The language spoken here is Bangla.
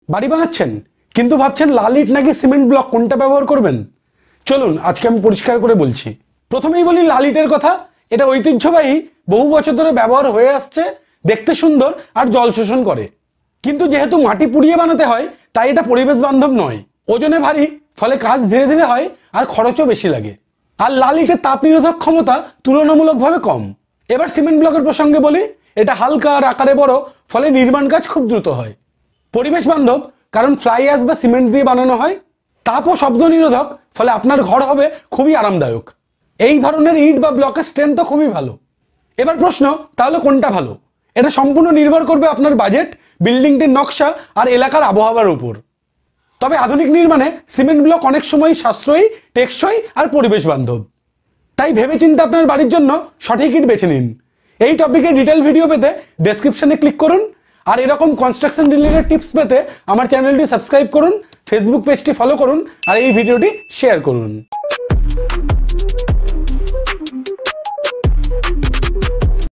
বাড়ি বানাচ্ছেন কিন্তু ভাবছেন লাল ইট নাকি সিমেন্ট ব্লক কোনটা ব্যবহার করবেন? চলুন আজকে আমি পরিষ্কার করে বলছি। প্রথমেই বলি লাল ইটের কথা। এটা ঐতিহ্যবাহী, বহু বছর ধরে ব্যবহার হয়ে আসছে, দেখতে সুন্দর আর জল শোষণ করে। কিন্তু যেহেতু মাটি পুড়িয়ে বানাতে হয় তাই এটা পরিবেশ বান্ধব নয়। ওজনে ভারী, ফলে কাজ ধীরে ধীরে হয় আর খরচও বেশি লাগে। আর লাল ইটের তাপ নিরোধক ক্ষমতা তুলনামূলকভাবে কম। এবার সিমেন্ট ব্লকের প্রসঙ্গে বলি। এটা হালকা আর আকারে বড়, ফলে নির্মাণ কাজ খুব দ্রুত হয়। পরিবেশ বান্ধব কারণ ফ্লাই অ্যাশ বা সিমেন্ট দিয়ে বানানো হয়। তাপ ও শব্দ নিরোধক, ফলে আপনার ঘর হবে খুবই আরামদায়ক। এই ধরনের ইট বা ব্লকের স্ট্রেংথও খুবই ভালো। এবার প্রশ্ন, তাহলে কোনটা ভালো? এটা সম্পূর্ণ নির্ভর করবে আপনার বাজেট, বিল্ডিংটির নকশা আর এলাকার আবহাওয়ার উপর। তবে আধুনিক নির্মাণে সিমেন্ট ব্লক অনেক সময় সাশ্রয়ী, টেকসই আর পরিবেশ বান্ধব। তাই ভেবেচিন্তে আপনার বাড়ির জন্য সঠিক ইট বেছে নিন। এই টপিকে ডিটেল ভিডিও পেতে ডেসক্রিপশনে ক্লিক করুন। আর এরকম কনস্ট্রাকশন রিলেটেড টিপস পেতে আমার চ্যানেলটি সাবস্ক্রাইব করুন, ফেসবুক পেজটি ফলো করুন আর এই ভিডিওটি শেয়ার করুন।